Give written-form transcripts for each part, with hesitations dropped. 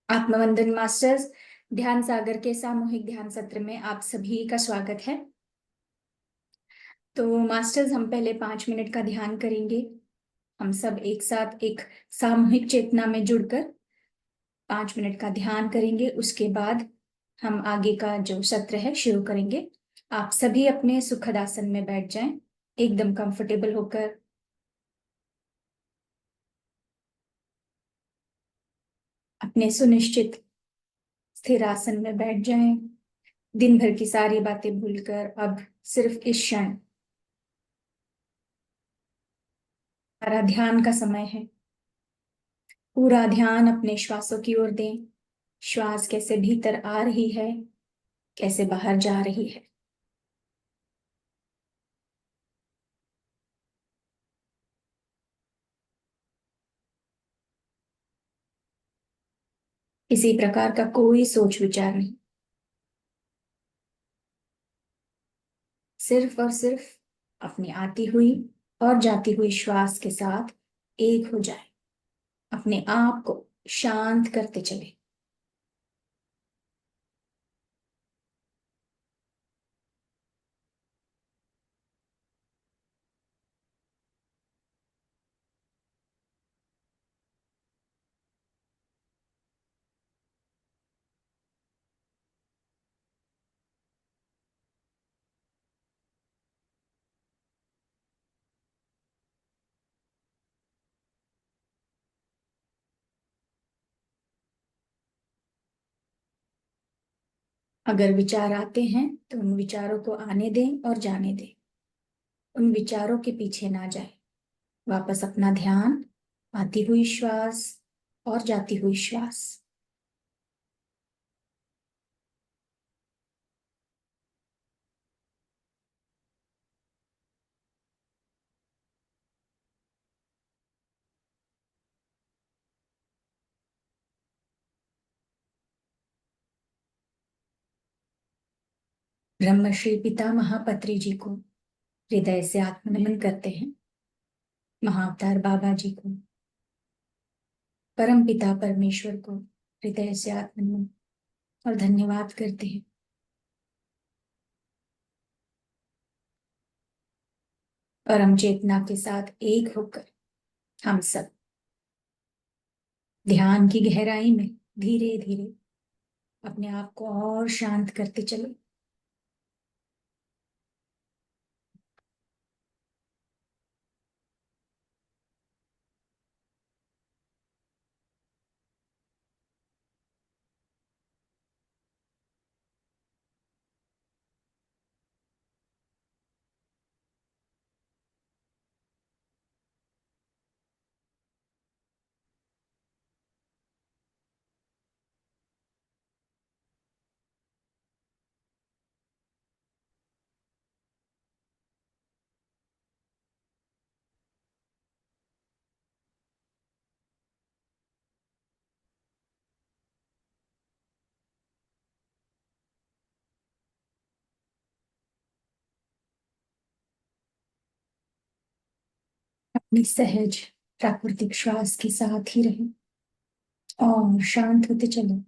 आत्मवंदन masters ध्यान सागर के सामूहिक ध्यान सत्र में आप सभी का स्वागत है। तो मास्टर्स, हम पहले 5 मिनट का ध्यान करेंगे। हम सब एक साथ एक सामूहिक चेतना में जुड़कर 5 मिनट का ध्यान करेंगे। उसके बाद हम आगे का जो सत्र है शुरू करेंगे। आप सभी अपने सुखद आसन में बैठ जाएं, एकदम कंफर्टेबल होकर। अपने सुनिश्चित स्थिर आसन में बैठ जाएं। दिन भर की सारी बातें भूलकर अब सिर्फ इस क्षण हमारा ध्यान का समय है। पूरा ध्यान अपने श्वासों की ओर दें। श्वास कैसे भीतर आ रही है, कैसे बाहर जा रही है। किसी प्रकार का कोई सोच विचार नहीं, सिर्फ और सिर्फ अपनी आती हुई और जाती हुई श्वास के साथ एक हो जाए। अपने आप को शांत करते चले। अगर विचार आते हैं तो उन विचारों को आने दें और जाने दें। उन विचारों के पीछे ना जाए। वापस अपना ध्यान आती हुई श्वास और जाती हुई श्वास। ब्रह्मश्री पिता महापत्री जी को हृदय से आत्मनमन करते हैं। महाअवतार बाबा जी को, परम पिता परमेश्वर को हृदय से आत्मनमन और धन्यवाद करते हैं। परम चेतना के साथ एक होकर हम सब ध्यान की गहराई में धीरे धीरे अपने आप को और शांत करते चले। अपनी सहज प्राकृतिक श्वास के साथ ही रहें और शांत होते चले।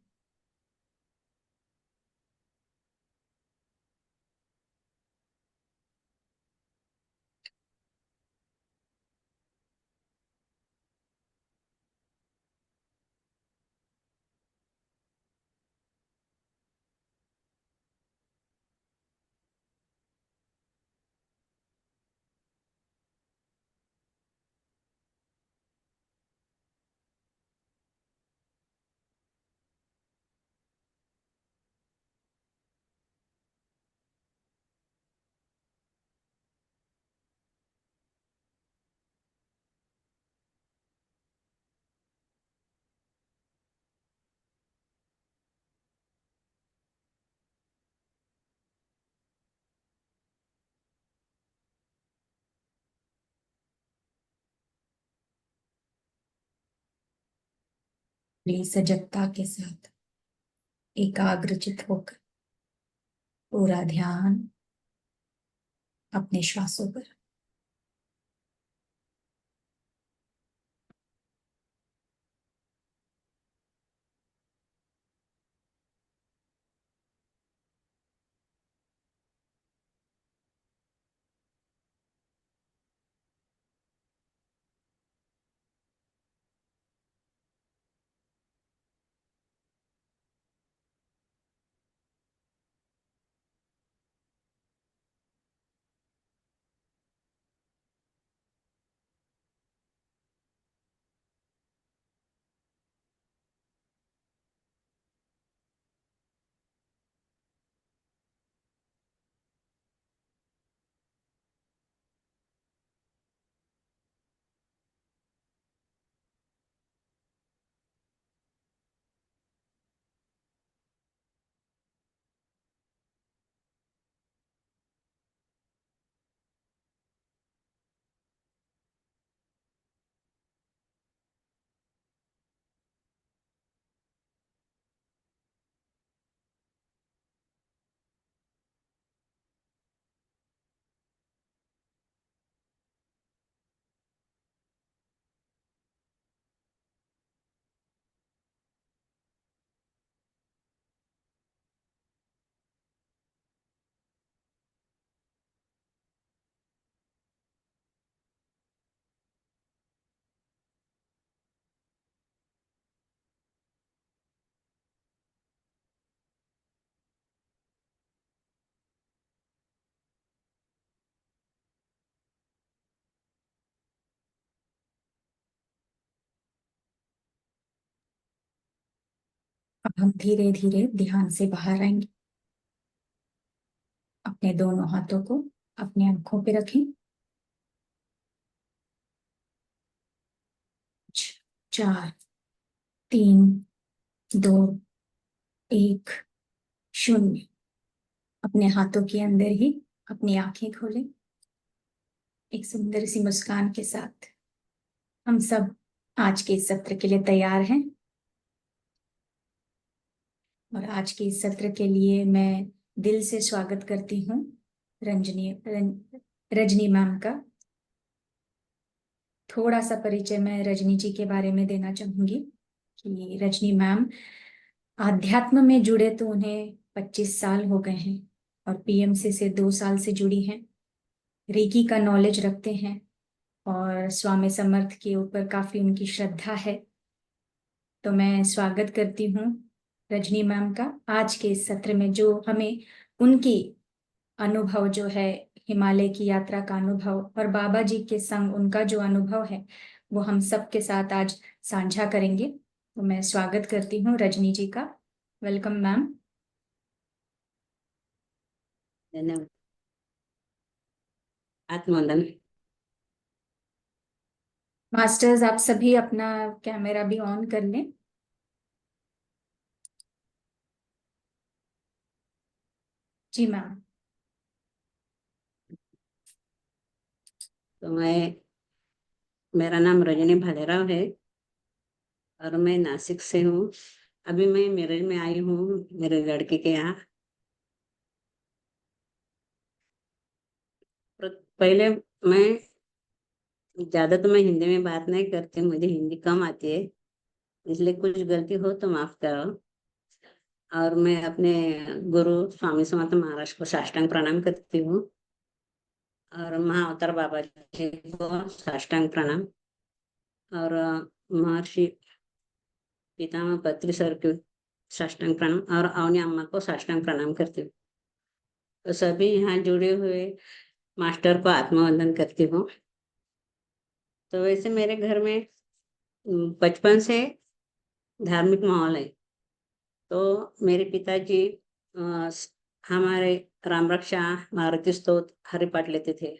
अपनी सजगता के साथ एकाग्रचित होकर पूरा ध्यान अपने श्वासों पर। अब हम धीरे धीरे ध्यान से बाहर आएंगे। अपने दोनों हाथों को अपनी आंखों पे रखें। 4, 3, 2, 1, 0। अपने हाथों के अंदर ही अपनी आंखें खोलें। एक सुंदर सी मुस्कान के साथ हम सब आज के इस सत्र के लिए तैयार हैं। और आज के इस सत्र के लिए मैं दिल से स्वागत करती हूँ रजनी मैम का। थोड़ा सा परिचय मैं रजनी जी के बारे में देना चाहूंगी कि रजनी मैम आध्यात्म में जुड़े तो उन्हें 25 साल हो गए हैं और पीएमसी से 2 साल से जुड़ी हैं। रेकी का नॉलेज रखते हैं और स्वामी समर्थ के ऊपर काफी उनकी श्रद्धा है। तो मैं स्वागत करती हूँ रजनी मैम का आज के इस सत्र में, जो हमें उनकी अनुभव जो है, हिमालय की यात्रा का अनुभव और बाबा जी के संग उनका जो अनुभव है, वो हम सबके साथ आज साझा करेंगे। तो मैं स्वागत करती हूँ रजनी जी का। Welcome ma'am. धन्यवाद। आत्मवंदन। मास्टर्स आप सभी अपना कैमरा भी ऑन कर लें। जी मैम। तो मेरा नाम रजनी भालेराव है और मैं नासिक से हूँ। अभी मैं मेरठ में आई हूँ मेरे लड़के के यहाँ। पहले मैं ज्यादा तो मैं हिंदी में बात नहीं करती, मुझे हिंदी कम आती है, इसलिए कुछ गलती हो तो माफ करो। और मैं अपने गुरु स्वामी समर्थ महाराज को साष्टांग प्रणाम करती हूँ और महाअवतार बाबा जी को साष्टांग प्रणाम और महर्षि पितामह पत्री सर को साष्टांग प्रणाम और अवनी अम्मा को साष्टांग प्रणाम करती हूँ। तो सभी यहाँ जुड़े हुए मास्टर को आत्मवंदन करती हूँ। तो वैसे मेरे घर में बचपन से धार्मिक माहौल है। तो मेरे पिताजी हमारे राम रक्षा, मारुति स्तोत्र, हरिपाठ लेते थे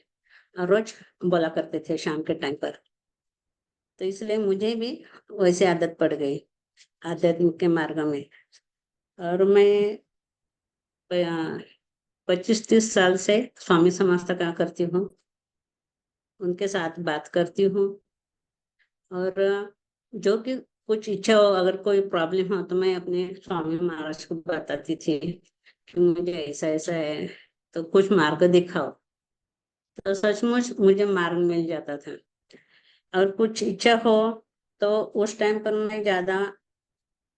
और रोज बोला करते थे शाम के टाइम पर। तो इसलिए मुझे भी वैसे आदत पड़ गई आध्यात्मिक के मार्ग में। और मैं 25-30 साल से स्वामी समर्थ का करती हूँ, उनके साथ बात करती हूँ। और जो कि कुछ इच्छा हो, अगर कोई प्रॉब्लम हो तो मैं अपने स्वामी महाराज को बताती थी कि मुझे ऐसा ऐसा है, तो कुछ मार्ग दिखाओ। तो सचमुच मुझे मार्ग मिल जाता था। और कुछ इच्छा हो तो उस टाइम पर मैं ज्यादा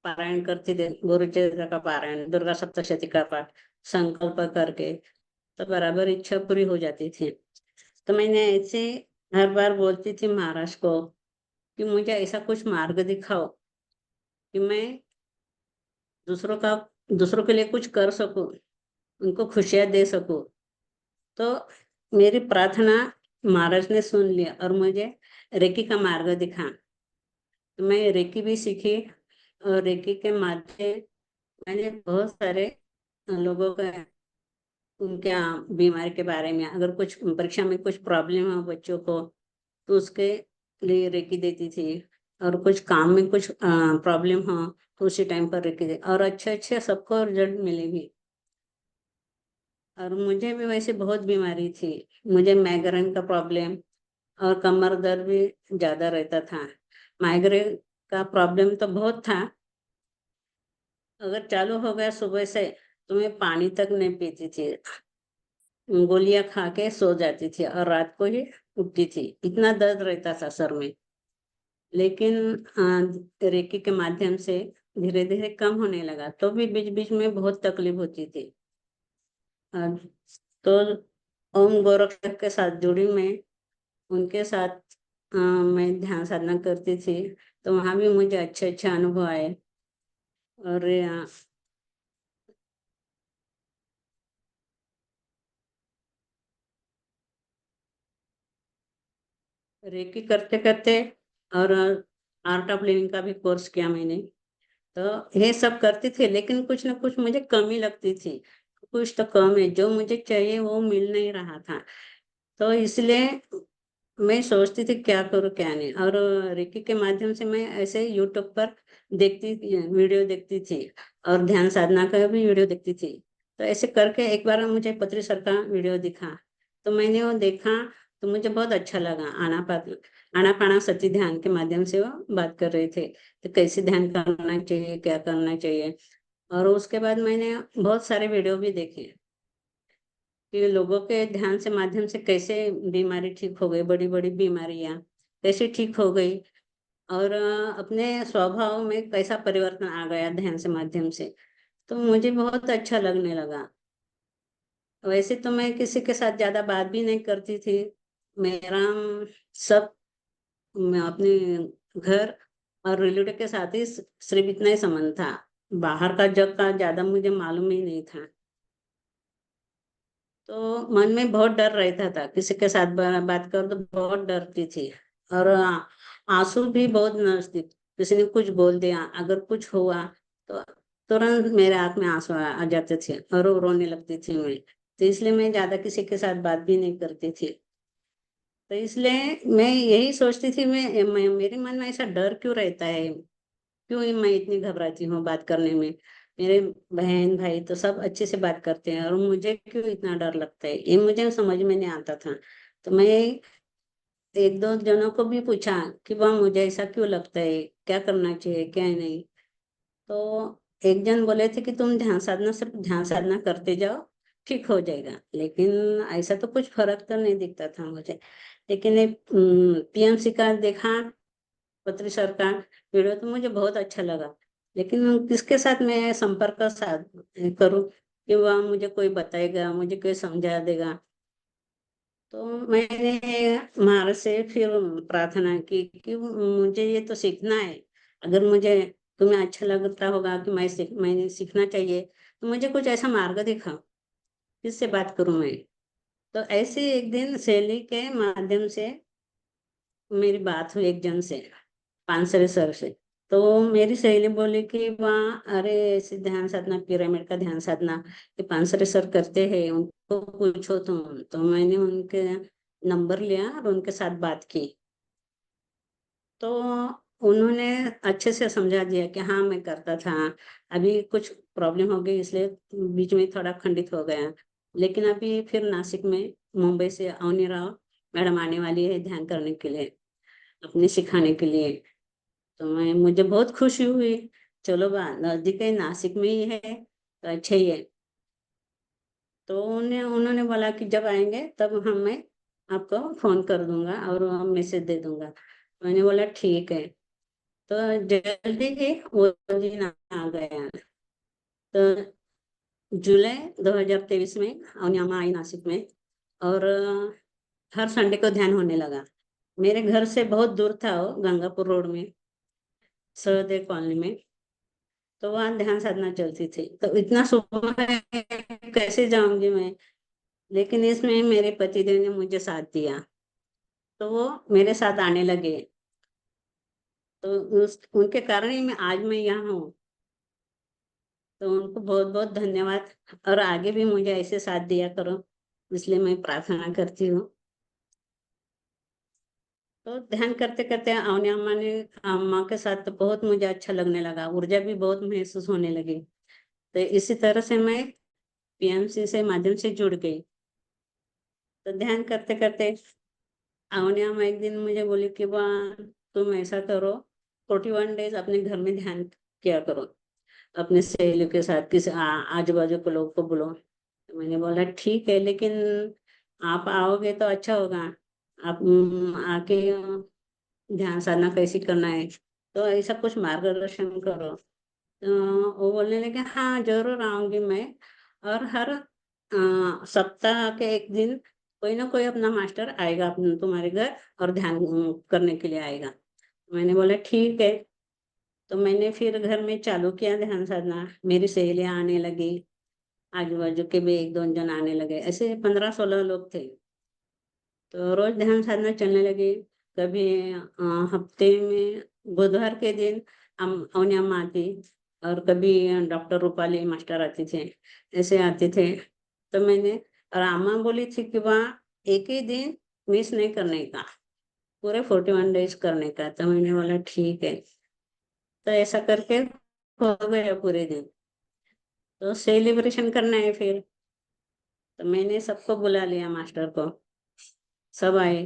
पारायण करती थी, गुरु चरित्र का पारायण, दुर्गा सप्तशती का पाठ संकल्प करके, तो बराबर इच्छा पूरी हो जाती थी। तो मैंने ऐसे हर बार बोलती थी महाराज को कि मुझे ऐसा कुछ मार्ग दिखाओ कि मैं दूसरों का दूसरों के लिए कुछ कर सकूं, उनको खुशियां दे सकूं। तो मेरी प्रार्थना महाराज ने सुन लिया और मुझे रेकी का मार्ग दिखा। तो मैं रेकी भी सीखी और रेकी के माध्यम मैंने बहुत सारे लोगों का उनके बीमारी के बारे में, अगर कुछ परीक्षा में कुछ प्रॉब्लम हो बच्चों को तो उसके लिए रेकी देती थी। और कुछ काम में कुछ प्रॉब्लम हो तो उसी टाइम पर रेकी दे, और अच्छे अच्छे सबको रिजल्ट मिले भी। और मुझे भी वैसे बहुत बीमारी थी, मुझे माइग्रेन का प्रॉब्लम और कमर दर्द भी ज्यादा रहता था। माइग्रेन का प्रॉब्लम तो बहुत था, अगर चालू हो गया सुबह से तो मैं पानी तक नहीं पीती थी, गोलियां खा के सो जाती थी और रात को ही उठती थी, इतना दर्द रहता था सर में। लेकिन रेकी के माध्यम से धीरे धीरे कम होने लगा, तो भी बीच बीच में बहुत तकलीफ होती थी। अ, तो ओम गोरक्षक के साथ जुड़ी मैं, उनके साथ मैं ध्यान साधना करती थी। तो वहां भी मुझे अच्छे अच्छे अनुभव आए। और रेकी करते करते और आर्ट ऑफ लिविंग का भी कोर्स किया मैंने। तो ये सब करती थी, लेकिन कुछ ना कुछ मुझे कमी लगती थी, कुछ तो कम है, जो मुझे चाहिए वो मिल नहीं रहा था। तो इसलिए मैं सोचती थी क्या करूँ क्या नहीं। और रिकी के माध्यम से मैं ऐसे यूट्यूब पर वीडियो देखती थी, और ध्यान साधना का भी वीडियो देखती थी। तो ऐसे करके एक बार मुझे पत्री सर का वीडियो दिखा, तो मैंने वो देखा, तो मुझे बहुत अच्छा लगा। आनापाना सती ध्यान के माध्यम से वो बात कर रहे थे, तो कैसे ध्यान करना चाहिए, क्या करना चाहिए। और उसके बाद मैंने बहुत सारे वीडियो भी देखे कि लोगों के ध्यान से माध्यम से कैसे बीमारी ठीक हो गई, बड़ी बड़ी बीमारियां कैसे ठीक हो गई, और अपने स्वभाव में कैसा परिवर्तन आ गया ध्यान से माध्यम से। तो मुझे बहुत अच्छा लगने लगा। वैसे तो मैं किसी के साथ ज्यादा बात भी नहीं करती थी। मेरा सब मैं अपने घर और रिलेटिव के साथ ही सिर्फ इतना ही संबंध था। बाहर का जग का ज्यादा मुझे मालूम ही नहीं था। तो मन में बहुत डर रहता था, किसी के साथ बात कर तो बहुत डरती थी। और आंसू भी बहुत नजदीक, किसी ने कुछ बोल दिया, अगर कुछ हुआ तो तुरंत मेरे आंख में आंसू आ जाते थे और रोने लगती थी मैं। तो इसलिए मैं ज्यादा किसी के साथ बात भी नहीं करती थी। तो इसलिए मैं यही सोचती थी, मेरे मन में ऐसा डर क्यों रहता है, क्यों मैं इतनी घबराती हूँ बात करने में। मेरे बहन भाई तो सब अच्छे से बात करते हैं, और मुझे क्यों इतना डर लगता है, ये मुझे समझ में नहीं आता था। तो मैं एक दो जनों को भी पूछा कि वह मुझे ऐसा क्यों लगता है, क्या करना चाहिए क्या नहीं। तो एक जन बोले थे कि तुम ध्यान साधना, सिर्फ ध्यान साधना करते जाओ, ठीक हो जाएगा। लेकिन ऐसा तो कुछ फर्क तो नहीं दिखता था मुझे। लेकिन एक पीएमसी का देखा, पत्री सर का वीडियो, तो मुझे बहुत अच्छा लगा। लेकिन किसके साथ मैं संपर्क साध करूं कि वह मुझे कोई बताएगा, मुझे कोई समझा देगा। तो मैंने महाराज से फिर प्रार्थना की कि मुझे ये तो सीखना है। अगर मुझे तुम्हें अच्छा लगता होगा कि मैंने सीखना चाहिए, तो मुझे कुछ ऐसा मार्ग दिखाओ, किससे बात करूं मैं। तो ऐसे एक दिन सहेली के माध्यम से मेरी बात हुई एक जन से, पानसरे सर से। तो मेरी सहेली बोली कि वहाँ, अरे ऐसे ध्यान साधना, पिरामिड का ध्यान साधना ये पानसरे सर करते हैं, उनको पूछो तुम। तो मैंने उनके नंबर लिया और उनके साथ बात की। तो उन्होंने अच्छे से समझा दिया कि हाँ मैं करता था, अभी कुछ प्रॉब्लम हो गई इसलिए बीच में थोड़ा खंडित हो गया। लेकिन अभी फिर नासिक में मुंबई से अवनी राव मैडम आने वाली है ध्यान करने के लिए, अपने सिखाने के लिए। तो मुझे बहुत खुशी हुई। चलो बा नजदीक है, नासिक में ही है, तो अच्छा ही है। तो उन्होंने बोला कि जब आएंगे तब मैं आपको फोन कर दूंगा और मैसेज दे दूंगा। मैंने बोला ठीक है। तो जल्दी ही वो दिन आ गया। तो जुलाई 2023 में अवन्यामा आई नासिक में, और हर संडे को ध्यान होने लगा। मेरे घर से बहुत दूर था वो, गंगापुर रोड में, सहदेव कॉलोनी में। तो वहाँ ध्यान साधना चलती थी, तो इतना सुबह कैसे जाऊंगी मैं। लेकिन इसमें मेरे पतिदेव ने मुझे साथ दिया, तो वो मेरे साथ आने लगे। तो उनके कारण ही मैं यहाँ हूँ। तो उनको बहुत बहुत धन्यवाद। और आगे भी मुझे ऐसे साथ दिया करो, इसलिए मैं प्रार्थना करती हूँ। तो ध्यान करते करते अवनी अम्मा के साथ तो बहुत मुझे अच्छा लगने लगा, ऊर्जा भी बहुत महसूस होने लगी। तो इसी तरह से मैं पीएमसी से माध्यम से जुड़ गई। तो ध्यान करते करते अवन्या में एक दिन मुझे बोली कि वाह, तुम ऐसा करो, 41 डेज अपने घर में ध्यान किया करो, अपने सहेलियों के साथ, किसी आजू बाजू के लोग को बोलो। तो मैंने बोला ठीक है, लेकिन आप आओगे तो अच्छा होगा। आप आके ध्यान साधना कैसे करना है, तो ऐसा कुछ मार्गदर्शन करो। तो वो बोलने लगे हाँ जरूर आऊंगी मैं। और हर सप्ताह के एक दिन कोई ना कोई अपना मास्टर आएगा तुम्हारे घर, और ध्यान करने के लिए आएगा। मैंने बोला ठीक है। तो मैंने फिर घर में चालू किया ध्यान साधना, मेरी सहेलियां आने लगी, आजू बाजू के भी एक दो जन आने लगे, ऐसे 15-16 लोग थे। तो रोज ध्यान साधना चलने लगी। कभी हफ्ते में बुधवार के दिन अवनी अम्मा आती, और कभी डॉक्टर रूपाली मास्टर आते थे, ऐसे आते थे। तो मैंने, और अम्मा बोली थी कि वहाँ एक ही दिन मिस नहीं करने का, पूरे 41 डेज करने का। तो मैंने बोला ठीक है। तो ऐसा करके हो गया पूरे दिन। तो सेलिब्रेशन करना है फिर, तो मैंने सबको बुला लिया, मास्टर को, सब आए।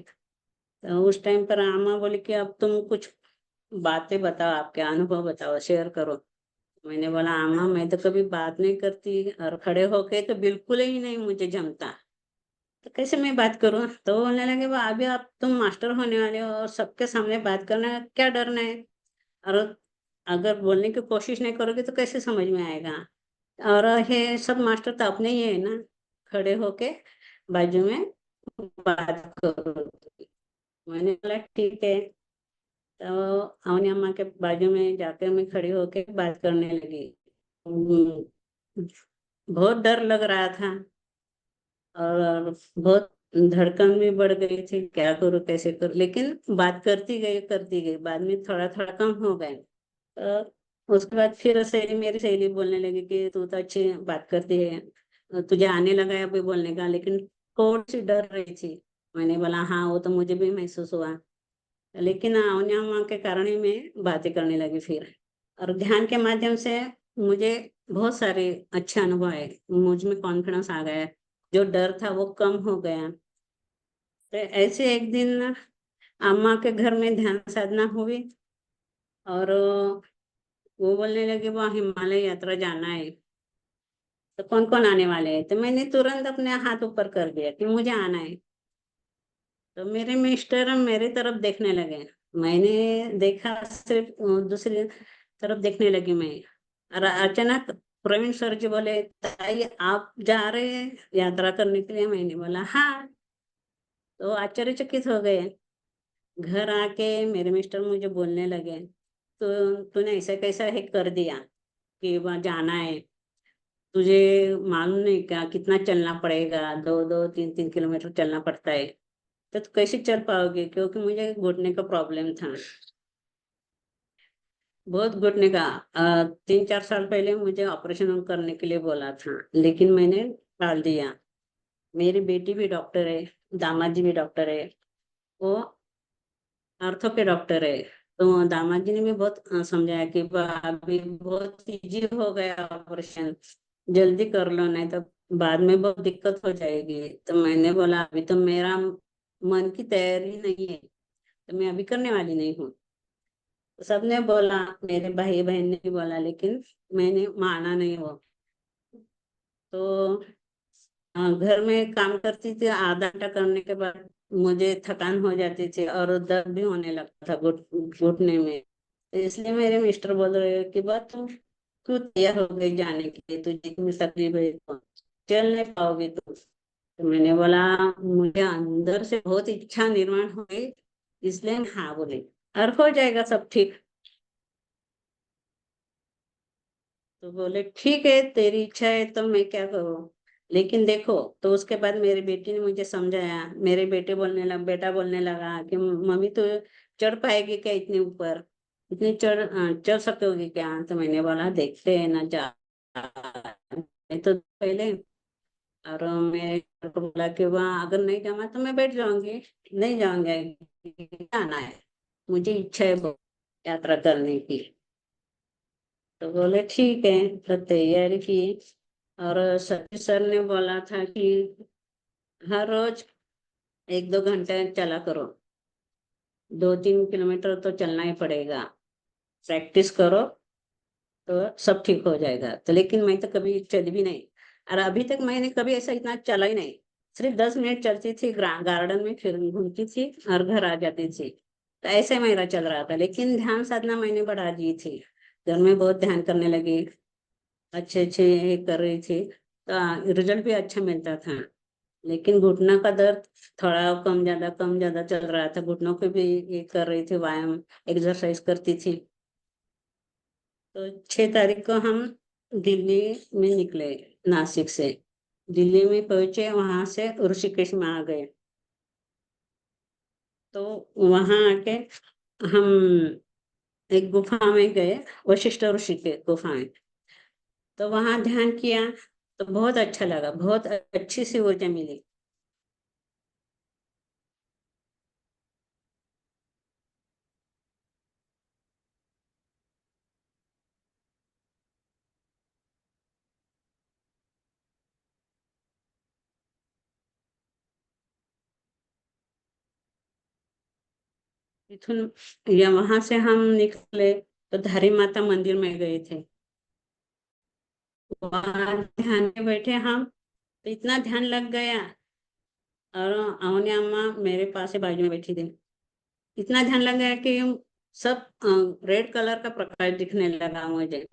तो उस टाइम पर अम्मा बोली कि अब तुम कुछ बातें बताओ, आपके अनुभव बताओ, शेयर करो। मैंने बोला अम्मा मैं तो कभी बात नहीं करती, और खड़े होके तो बिल्कुल ही नहीं मुझे जमता, तो कैसे मैं बात करूं। तो बोलने लगे, वो अभी आप तुम मास्टर होने वाले हो और सबके सामने बात करना, क्या डरना है, और अगर बोलने की कोशिश नहीं करोगे तो कैसे समझ में आएगा। और ये सब मास्टर तो अपने ही है ना, खड़े होके बाजू में बात करो। मैंने बोला ठीक है। तो अवनी अम्मा के बाजू में जाकर मैं खड़ी होके बात करने लगी। बहुत डर लग रहा था, और बहुत धड़कन भी बढ़ गई थी, क्या करूँ कैसे करूँ, लेकिन बात करती गई, बाद में थोड़ा थोड़ा कम हो गए। उसके बाद फिर सहेली, मेरी सहेली बोलने लगी कि तू तो अच्छी बात करती है, तुझे आने लगा है अभी बोलने का, लेकिन थोड़ी सी डर रही थी। मैंने बोला हाँ, वो तो मुझे भी महसूस हुआ, लेकिन अवन्या के कारण ही मैं बातें करने लगी फिर। और ध्यान के माध्यम से मुझे बहुत सारे अच्छे अनुभव आए, मुझ में कॉन्फिडेंस आ गया, जो डर था वो कम हो गया। तो ऐसे एक दिन अम्मा के घर में ध्यान साधना हुई, और वो बोलने लगे वो हिमालय यात्रा जाना है, तो कौन कौन आने वाले हैं। तो मैंने तुरंत अपने हाथ ऊपर कर दिया कि मुझे आना है। तो मेरे मिस्टर मेरे तरफ देखने लगे, मैंने देखा सिर्फ दूसरी तरफ देखने लगी मैं। और अचानक प्रवीण सर जी बोले, ताई आप जा रहे हैं यात्रा करने के लिए। मैंने बोला हाँ। तो आश्चर्यचकित हो गए। घर आके मेरे मिस्टर मुझे बोलने लगे, तो तूने ऐसा कैसा है कर दिया कि वहाँ जाना है, तुझे मालूम नहीं क्या कितना चलना पड़ेगा, 2-2, 3-3 किलोमीटर चलना पड़ता है, तो तू कैसे चल पाओगे, क्योंकि मुझे घुटने का प्रॉब्लम था, बहुत घुटने का। 3-4 साल पहले मुझे ऑपरेशन करने के लिए बोला था, लेकिन मैंने टाल दिया। मेरी बेटी भी डॉक्टर है, दामाद जी भी डॉक्टर है, वो आर्थो के डॉक्टर है। तो दामाद जी ने भी बहुत समझाया कि अभी बहुत इजी हो गया ऑपरेशन, जल्दी कर लो, नहीं तो बाद में बहुत दिक्कत हो जाएगी। तो मैंने बोला अभी तो मेरा मन की तैयारी नहीं है, तो मैं अभी करने वाली नहीं हूँ। तो सबने बोला, मेरे भाई बहन ने भी बोला, लेकिन मैंने माना नहीं वो। तो घर में काम करती थी, आधा घंटा करने के बाद मुझे थकान हो जाती थी, और दर्द भी होने लगता था घुटने में। तो इसलिए मेरे मिस्टर बोल रहे कि बात तू क्यों तैयार हो गई जाने के लिए, तुझे इतनी तकलीफ है तो चल नहीं पाओगी तू। तो मैंने बोला मुझे अंदर से बहुत इच्छा निर्माण हो गई, इसलिए मैं हाँ बोली, और हो जाएगा सब ठीक। तो बोले ठीक है, तेरी इच्छा है तो मैं क्या करूँ, लेकिन देखो। तो उसके बाद मेरी बेटी ने मुझे समझाया, मेरे बेटा बोलने लगा कि मम्मी तो चढ़ पाएगी क्या इतने ऊपर, इतनी चढ़ सकोगी क्या। तो मैंने बोला देखते हैं ना, जा मैं तो पहले। और मैं को बोला कि वहाँ अगर नहीं जमा तो मैं बैठ जाऊंगी, नहीं जाऊंगी, आना है, मुझे इच्छा है बहुत यात्रा करने की। तो बोले ठीक है, तो तैयारी की। और सतीश सर ने बोला था कि हर रोज 1-2 घंटे चला करो, 2-3 किलोमीटर तो चलना ही पड़ेगा, प्रैक्टिस करो तो सब ठीक हो जाएगा। तो लेकिन मैं तो कभी चली भी नहीं, और अभी तक मैंने कभी ऐसा इतना चला ही नहीं। सिर्फ 10 मिनट चलती थी, गार्डन में फिर घूमती थी और घर आ जाती थी। तो ऐसे मेरा चल रहा था, लेकिन ध्यान साधना मैंने बढ़ा दी थी, घर में बहुत ध्यान करने लगी, अच्छे अच्छे ये कर रही थी, तो रिजल्ट भी अच्छा मिलता था। लेकिन घुटना का दर्द थोड़ा कम ज्यादा चल रहा था, घुटनों को भी ये कर रही थी, व्यायाम एक्सरसाइज करती थी। तो 6 तारीख को हम दिल्ली में निकले, नासिक से। दिल्ली में पहुंचे, वहां से ऋषिकेश में आ गए। तो वहां आके हम एक गुफा में गए, वशिष्ठ ऋषि के गुफा में। तो वहां ध्यान किया तो बहुत अच्छा लगा, बहुत अच्छी सी ऊर्जा मिली। इथुन या वहां से हम निकले तो धारी माता मंदिर में गए थे। वहां ध्यान में बैठे हम, तो इतना ध्यान लग गया। और अवनी अम्मा मेरे पास ही बाजू में बैठी थी। इतना ध्यान लग गया कि सब रेड कलर का प्रकाश दिखने लगा मुझे।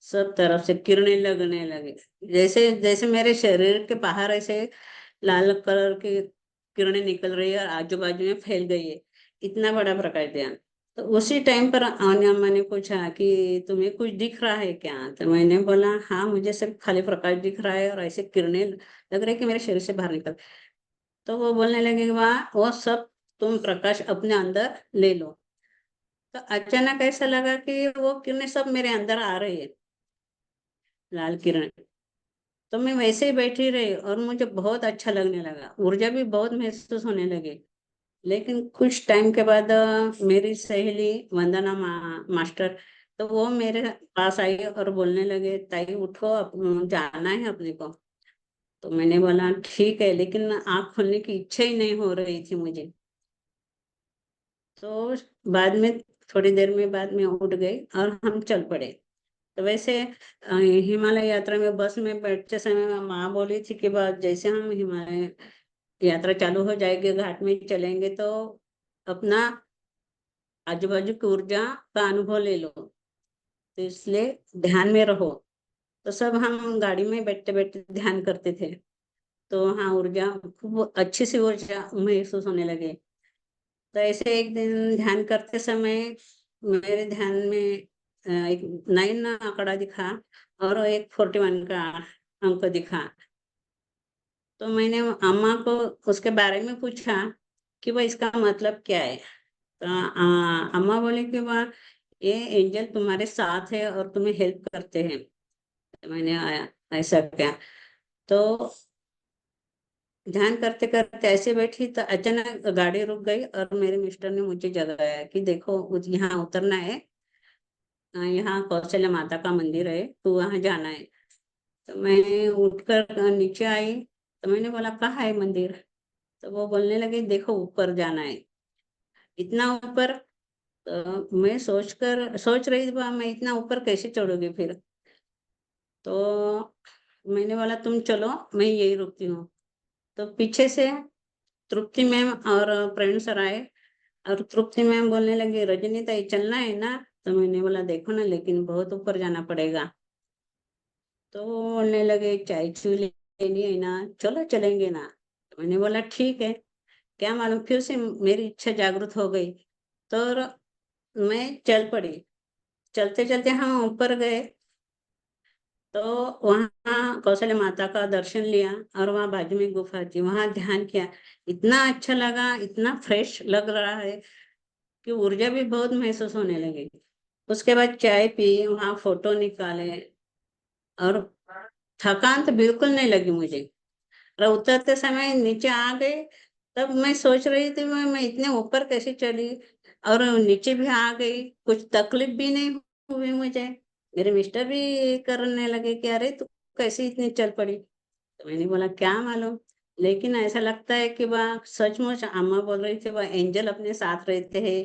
सब तरफ से किरणें लगने लगी, जैसे जैसे मेरे शरीर के बाहर ऐसे लाल कलर की किरणें निकल रही है और आजू बाजू में फैल गई है। इतना बड़ा प्रकाश दिया। तो उसी टाइम पर आन्या अम्मा ने पूछा कि तुम्हें कुछ दिख रहा है क्या? तो मैंने बोला हाँ, मुझे सिर्फ खाली प्रकाश दिख रहा है और ऐसे किरणें लग रही है कि मेरे शरीर से बाहर निकल। तो वो बोलने लगे कि वाह, वो सब तुम प्रकाश अपने अंदर ले लो। तो अचानक ऐसा लगा कि वो किरणें सब मेरे अंदर आ रही है, लाल किरण। तो मैं वैसे ही बैठी रही और मुझे बहुत अच्छा लगने लगा, ऊर्जा भी बहुत महसूस होने लगी। लेकिन कुछ टाइम के बाद मेरी सहेली वंदना मास्टर, तो वो मेरे पास आई और बोलने लगे ताई उठो, जाना है अपने को। तो मैंने बोला ठीक है, लेकिन आँख खोलने की इच्छा ही नहीं हो रही थी मुझे। तो बाद में, थोड़ी देर में बाद में उठ गई और हम चल पड़े। तो वैसे हिमालय यात्रा में बस में बैठते समय माँ बोली थी कि बस जैसे हम हिमालय यात्रा चालू हो जाएगी, घाट में चलेंगे तो अपना आजू बाजू की ऊर्जा का अनुभव ले लो, तो इसलिए ध्यान में रहो। तो सब हम गाड़ी में बैठते बैठते ध्यान करते थे। तो हाँ, ऊर्जा खूब अच्छी सी ऊर्जा महसूस होने लगे। तो ऐसे एक दिन ध्यान करते समय मेरे ध्यान में एक 9 आंकड़ा दिखा और एक 41 का अंक दिखा। तो मैंने अम्मा को उसके बारे में पूछा कि वह इसका मतलब क्या है। तो अम्मा बोले कि वह ये एंजल तुम्हारे साथ है और तुम्हें हेल्प करते हैं। तो मैंने आया ऐसा क्या? तो ध्यान करते करते ऐसे बैठी तो अचानक गाड़ी रुक गई और मेरे मिस्टर ने मुझे जगाया कि देखो यहाँ उतरना है, यहाँ कौशल्या माता का मंदिर है, तो वहां जाना है। तो मैं उठकर नीचे आई। तो मैंने बोला कहाँ है मंदिर? तो वो बोलने लगे देखो ऊपर जाना है, इतना ऊपर। तो मैं सोच रही थी "वाह, मैं इतना ऊपर कैसे चढ़ूंगी फिर"। तो मैंने बोला तुम चलो, मैं यही रुकती हूँ। तो पीछे से तृप्ति मैम और प्रवीण सर आए और तृप्ति मैम बोलने लगी रजनी ताई चलना है ना? तो मैंने बोला देखो ना, लेकिन बहुत ऊपर जाना पड़ेगा। तो वो बोलने लगे चाय चू लेनी है ना, चलो चलेंगे ना। तो मैंने बोला ठीक है। क्या मालूम फिर से मेरी इच्छा जागृत हो गई। तो मैं चल पड़ी। चलते चलते हम ऊपर गए। तो वहाँ कौशल्या माता का दर्शन लिया और वहाँ बाजू में गुफा थी, वहां ध्यान किया। इतना अच्छा लगा, इतना फ्रेश लग रहा है कि ऊर्जा भी बहुत महसूस होने लगी। उसके बाद चाय पी, वहां फोटो निकाले और थकान तो बिल्कुल नहीं लगी मुझे। और उतरते समय नीचे आ गए, तब मैं सोच रही थी मैं इतने ऊपर कैसे चली और नीचे भी आ गई, कुछ तकलीफ भी नहीं हुई मुझे। मेरे मिस्टर भी करने लगे कि अरे तू कैसे इतनी चल पड़ी? तो मैंने बोला क्या मालूम, लेकिन ऐसा लगता है कि वह सचमुच अम्मा बोल रही थी वह एंजल अपने साथ रहते हैं।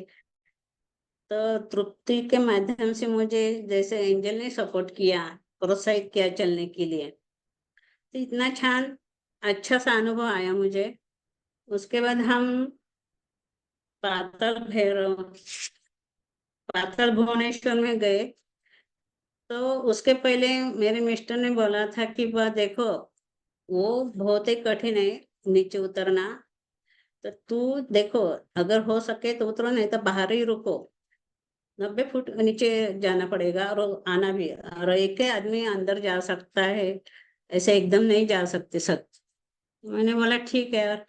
तो तृप्ति के माध्यम से मुझे जैसे एंजल ने सपोर्ट किया, प्रोत्साहित किया चलने के लिए। तो इतना छान अच्छा सा अनुभव आया मुझे। उसके बाद हम पाताल भैरव पाताल भुवनेश्वर में गए। तो उसके पहले मेरे मिस्टर ने बोला था कि वह देखो वो बहुत ही कठिन है नीचे उतरना। तो तू देखो, अगर हो सके तो उतरो, नहीं तो बाहर ही रुको। 90 फुट नीचे जाना पड़ेगा और आना भी, और एक ही आदमी अंदर जा सकता है, ऐसे एकदम नहीं जा सकते सब। मैंने बोला ठीक है यार।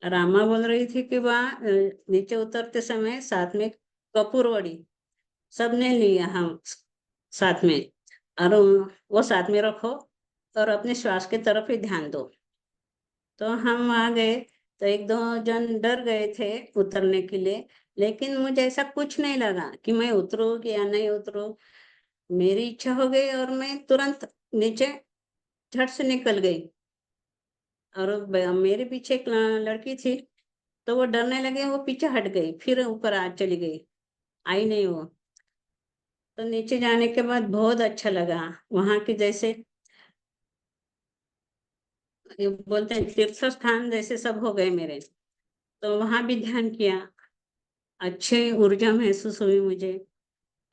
रामा बोल रही थी कि वहाँ नीचे उतरते समय साथ में कपूर वड़ी, सबने लिया हम साथ में, और वो साथ में रखो और अपने श्वास की तरफ ही ध्यान दो। तो हम आ गए, तो एक दो जन डर गए थे उतरने के लिए, लेकिन मुझे ऐसा कुछ नहीं लगा कि मैं उतरूँ कि या नहीं उतरूँ। मेरी इच्छा हो गई और मैं तुरंत नीचे झट से निकल गई। और मेरे पीछे एक लड़की थी, तो वो डरने लगे, वो पीछे हट गई, फिर ऊपर आ चली गई, आई नहीं वो। तो नीचे जाने के बाद बहुत अच्छा लगा, वहां की जैसे ये बोलते हैं तीर्थ स्थान जैसे सब हो गए मेरे। तो वहां भी ध्यान किया, अच्छी ऊर्जा महसूस हुई मुझे,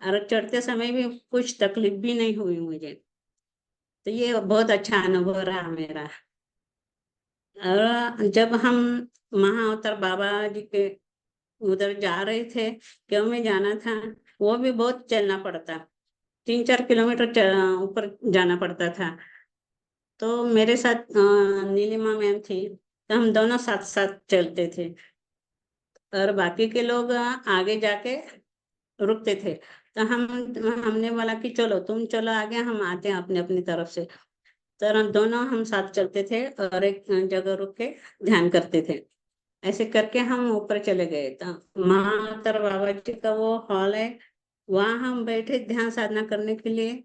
और चढ़ते समय भी कुछ तकलीफ भी नहीं हुई मुझे। तो ये बहुत अच्छा अनुभव रहा मेरा। और जब हम महाअवतार बाबा जी के उधर जा रहे थे, क्यों में जाना था, वो भी बहुत चलना पड़ता, 3-4 किलोमीटर ऊपर जाना पड़ता था। तो मेरे साथ नीलिमा मैम थी, तो हम दोनों साथ साथ चलते थे, और बाकी के लोग आगे जाके रुकते थे। तो हमने बोला कि चलो तुम चलो आगे, हम आते हैं अपने अपनी तरफ से। तो हम दोनों हम साथ चलते थे और एक जगह रुक के ध्यान करते थे। ऐसे करके हम ऊपर चले गए। तो महातर बाबा जी का वो हॉल है, वहाँ हम बैठे ध्यान साधना करने के लिए।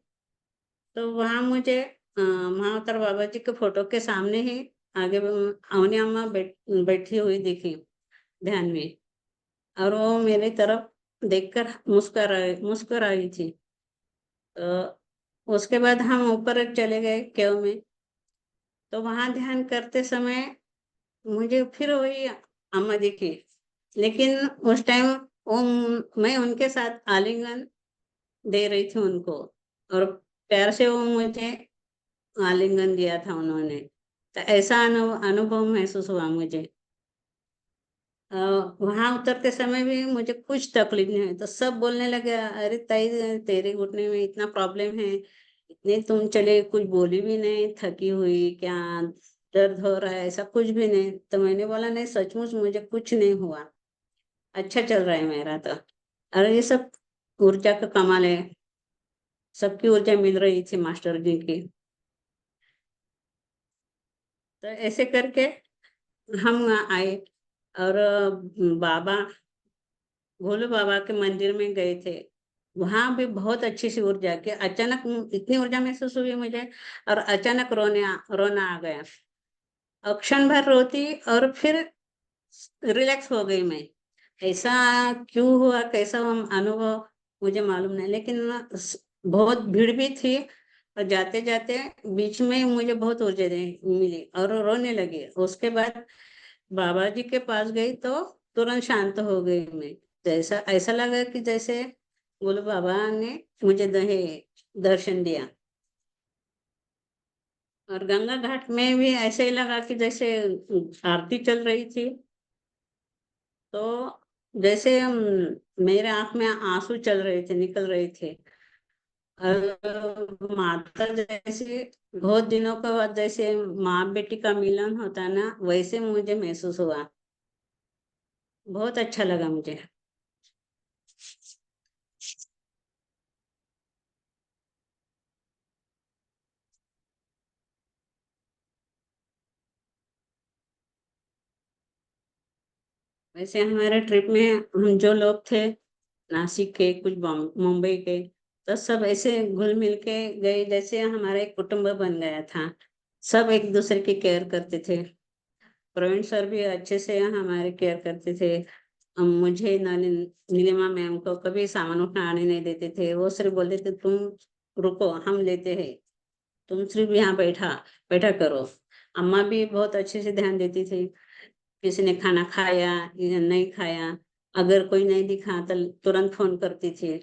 तो वहाँ मुझे महाअवतार बाबा जी के फोटो के सामने ही आगे अवनी अम्मा बैठी हुई दिखी ध्यान में, और वो मेरी तरफ देखकर मुस्कुराई थी। तो उसके बाद हम ऊपर चले गए केव में। तो वहां ध्यान करते समय मुझे फिर वही अम्मा दिखी, लेकिन उस टाइम वो मैं उनके साथ आलिंगन दे रही थी उनको, और प्यार से वो मुझे आलिंगन दिया था उन्होंने। तो ऐसा अनुभव महसूस हुआ मुझे। वहां उतरते समय भी मुझे कुछ तकलीफ नहीं हुई। तो सब बोलने लगे, अरे ताई तेरे घुटने में इतना प्रॉब्लम है, इतने तुम चले, कुछ बोली भी नहीं, थकी हुई क्या, दर्द हो रहा है, ऐसा कुछ भी नहीं। तो मैंने बोला नहीं, सचमुच मुझे कुछ नहीं हुआ, अच्छा चल रहा है मेरा। तो अरे ये सब ऊर्जा का कमाल है, सबकी ऊर्जा मिल रही थी मास्टर जी की। तो ऐसे करके हम आए, और बाबा भोले बाबा के मंदिर में गए थे। वहां भी बहुत अच्छी सी ऊर्जा की, अचानक इतनी ऊर्जा महसूस हुई मुझे, और अचानक रोना आ गया। और क्षण भर रोती और फिर रिलैक्स हो गई मैं। ऐसा क्यों हुआ, कैसा हम अनुभव, मुझे मालूम नहीं, लेकिन बहुत भीड़ भी थी, और जाते जाते बीच में मुझे बहुत ऊर्जा मिली और रोने लगी। उसके बाद बाबा जी के पास गई तो तुरंत शांत हो गई मैं। जैसा ऐसा लगा कि जैसे बोलो बाबा ने मुझे दर्शन दिया। और गंगा घाट में भी ऐसे ही लगा कि जैसे आरती चल रही थी। तो जैसे मेरे आंख में आंसू चल रहे थे, निकल रहे थे। और माता जैसे बहुत दिनों के बाद जैसे माँ बेटी का मिलन होता है ना, वैसे मुझे महसूस हुआ, बहुत अच्छा लगा मुझे। वैसे हमारे ट्रिप में हम जो लोग थे, नासिक के, कुछ मुंबई के, तो सब ऐसे घुल मिल के गए, जैसे हमारा एक कुटुंब बन गया था। सब एक दूसरे की केयर करते थे। प्रवीण सर भी अच्छे से हमारे केयर करते थे। मुझे नीलिमा मैम को कभी सामान उठाने नहीं देते थे, वो सिर्फ बोलते थे तुम रुको, हम लेते हैं, तुम सिर्फ यहाँ बैठा बैठा करो। अम्मा भी बहुत अच्छे से ध्यान देती थी, किसी ने खाना खाया या नहीं खाया, अगर कोई नहीं दिखा तो तुरंत फोन करती थी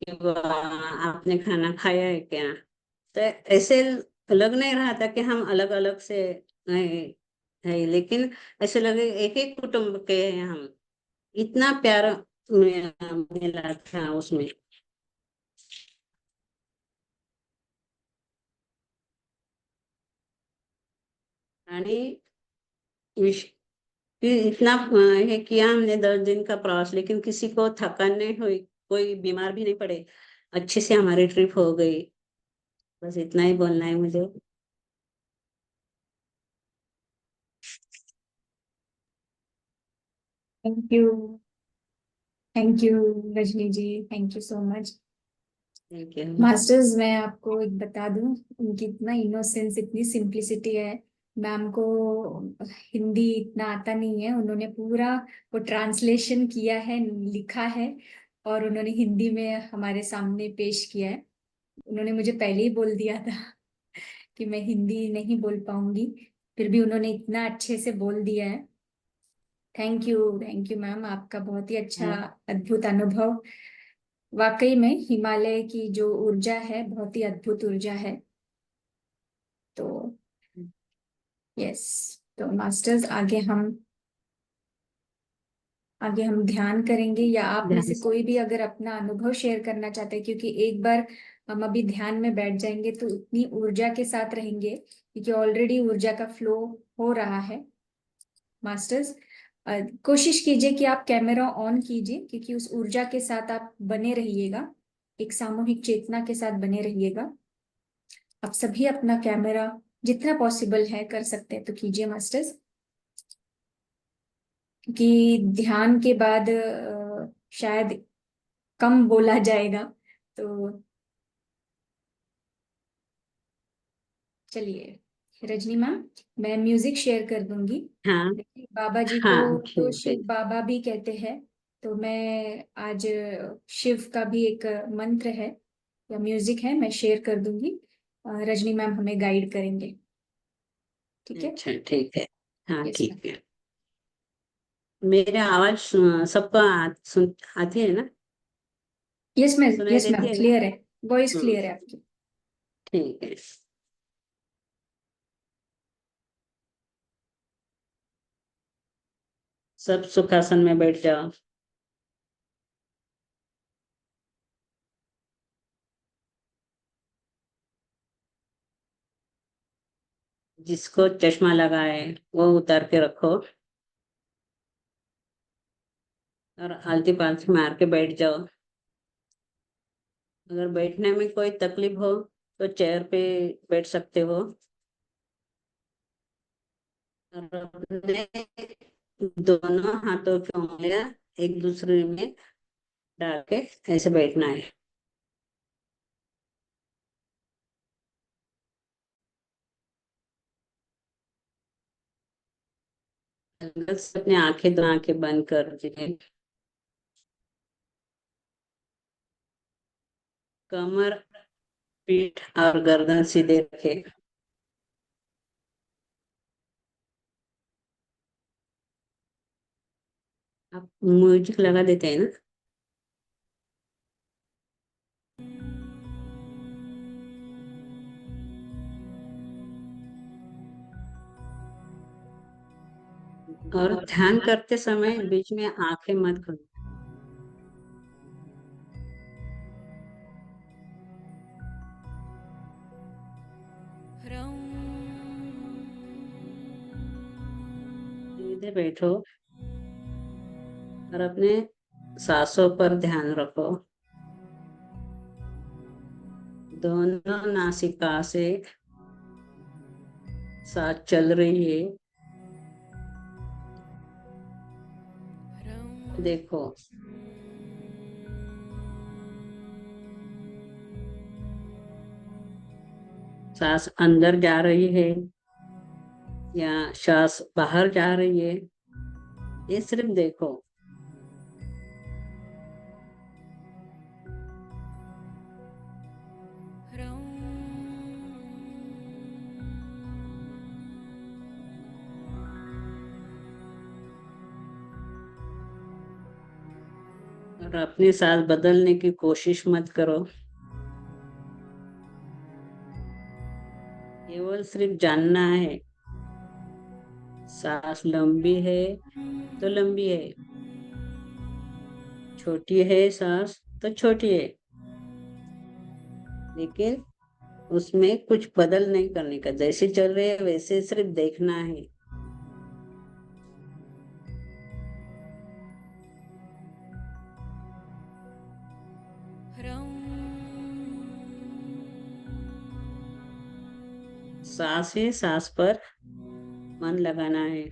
कि आपने खाना खाया है क्या। तो ऐसे लग नहीं रहा था कि हम अलग अलग से है, लेकिन ऐसे लगे एक एक कुटुंब के हैं हम। इतना प्यार मिला था उसमें। आणि विश- फिर इतना है किया हमने 10 दिन का प्रवास, लेकिन किसी को थकान नहीं हुई, कोई बीमार भी नहीं पड़े, अच्छे से हमारी ट्रिप हो गई। बस इतना ही बोलना है मुझे। Thank you. Thank you Rajni ji, thank you so much. Thank you. Masters, मैं आपको एक बता दूं, उनकी इतना इनोसेंस, इतनी सिंप्लिसिटी है। मैम को हिंदी इतना आता नहीं है, उन्होंने पूरा वो ट्रांसलेशन किया है, लिखा है, और उन्होंने हिंदी में हमारे सामने पेश किया है। उन्होंने मुझे पहले ही बोल दिया था कि मैं हिंदी नहीं बोल पाऊंगी, फिर भी उन्होंने इतना अच्छे से बोल दिया है। थैंक यू मैम, आपका बहुत ही अच्छा, हाँ, अद्भुत अनुभव। वाकई में हिमालय की जो ऊर्जा है, बहुत ही अद्भुत ऊर्जा है। तो यस, तो मास्टर्स, आगे हम ध्यान करेंगे, या आप में ध्यान से से। कोई भी अगर अपना अनुभव शेयर करना चाहते हैं, क्योंकि एक बार हम अभी ध्यान में बैठ जाएंगे तो इतनी ऊर्जा के साथ रहेंगे, क्योंकि ऑलरेडी ऊर्जा का फ्लो हो रहा है। मास्टर्स, कोशिश कीजिए कि आप कैमरा ऑन कीजिए, क्योंकि उस ऊर्जा के साथ आप बने रहिएगा, एक सामूहिक चेतना के साथ बने रहिएगा। आप सभी अपना कैमरा जितना पॉसिबल है कर सकते हैं तो कीजिए मास्टर्स, क्योंकि ध्यान के बाद शायद कम बोला जाएगा। तो चलिए रजनी मैम, मैं म्यूजिक शेयर कर दूंगी। हाँ देखिए, बाबा जी को हाँ, तो ठीक है। शिव बाबा भी कहते हैं, तो मैं आज शिव का भी एक मंत्र है या म्यूजिक है, मैं शेयर कर दूंगी। रजनी मैम हमें गाइड करेंगे, ठीक है? अच्छा ठीक है। हाँ यस मैम। ठीक है। मेरे आवाज सबको सुन आती है ना? यस मैम, सुनाई यस देती मैम, है ना? क्लियर है, वॉइस हम्म। क्लियर है आपकी। ठीक है। सब सुखासन में बैठ जाओ। जिसको चश्मा लगा है वो उतार के रखो, और आलती पालती मार के बैठ जाओ। अगर बैठने में कोई तकलीफ हो तो चेयर पे बैठ सकते हो, और अपने दोनों हाथों की उंगलियां एक दूसरे में डाल के ऐसे बैठना है। बस अपनी आंखें, दो आंखें बंद कर दीजिए। कमर, पीठ और गर्दन सीधे रखे। आप म्यूजिक लगा देते हैं ना? और ध्यान करते समय बीच में आंखें मत खोलो। सीधे बैठो और अपने सांसों पर ध्यान रखो। दोनों नासिका से सांस चल रही है, देखो। सांस अंदर जा रही है या सांस बाहर जा रही है, ये सिर्फ देखो। और अपनी सांस बदलने की कोशिश मत करो। केवल सिर्फ जानना है, सांस लंबी है तो लंबी है, छोटी है सांस तो छोटी है, लेकिन उसमें कुछ बदल नहीं करने का, जैसे चल रही है वैसे सिर्फ देखना है। सांस ही सांस पर मन लगाना है।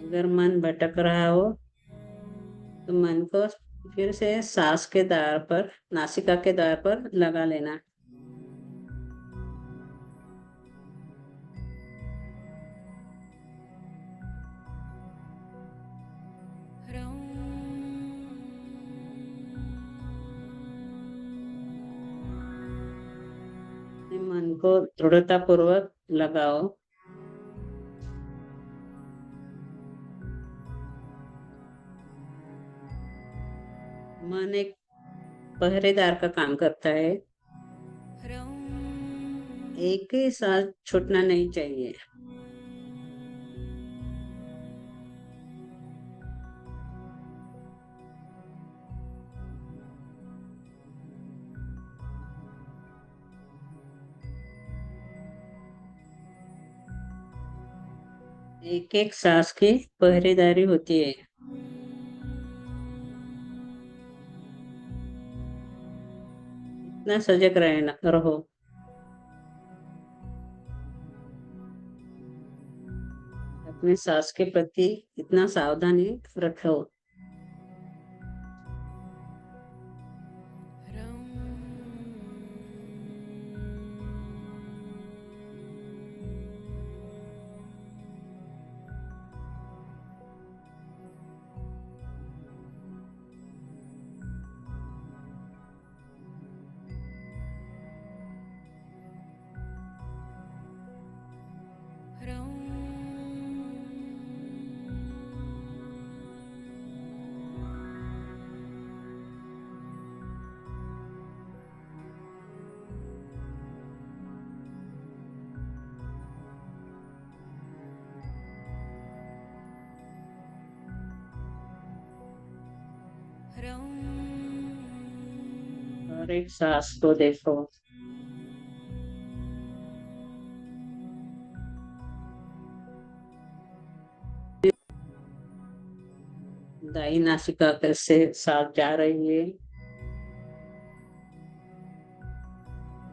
अगर मन भटक रहा हो तो मन को फिर से सांस के द्वार पर, नासिका के द्वार पर लगा लेना। मन को दृढ़ता पूर्वक लगाओ। मन एक पहरेदार का काम करता है। एक ही साथ छूटना नहीं चाहिए। एक एक सांस की पहरेदारी होती है। इतना सजग रहना रहो। अपने सांस के प्रति इतना सावधानी रखो। और एक सांस को देखो। दाई नासिका से सांस जा रही है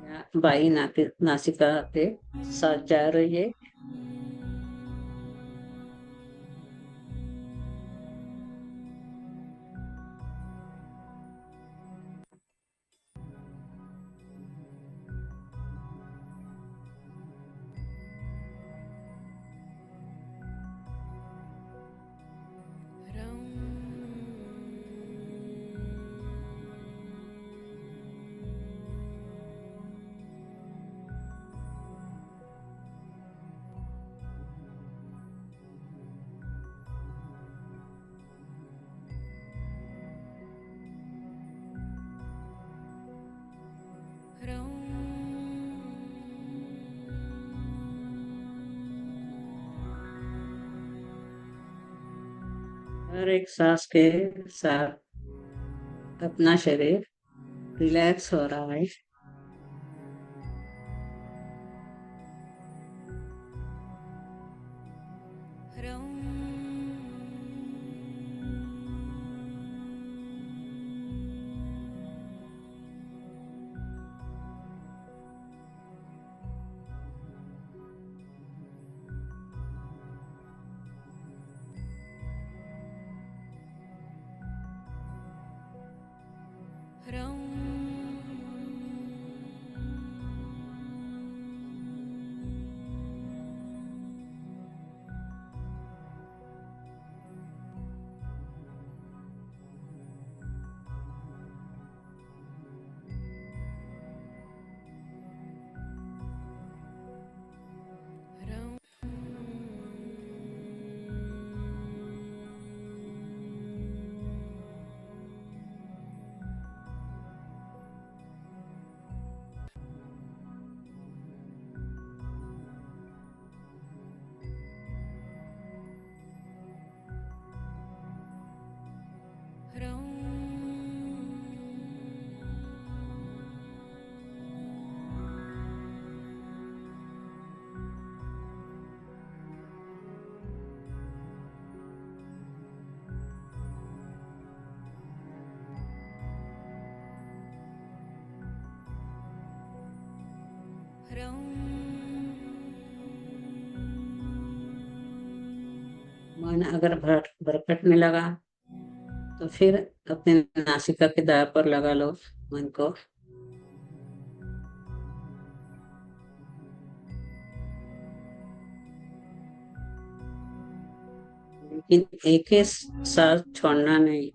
या बाई नासिका से सांस जा रही है। हर एक सांस के साथ अपना शरीर रिलैक्स हो रहा है। मन अगर भरकटने लगा तो फिर अपने नासिका के द्वार पर लगा लो मन को। लेकिन एक ही साथ छोड़ना नहीं।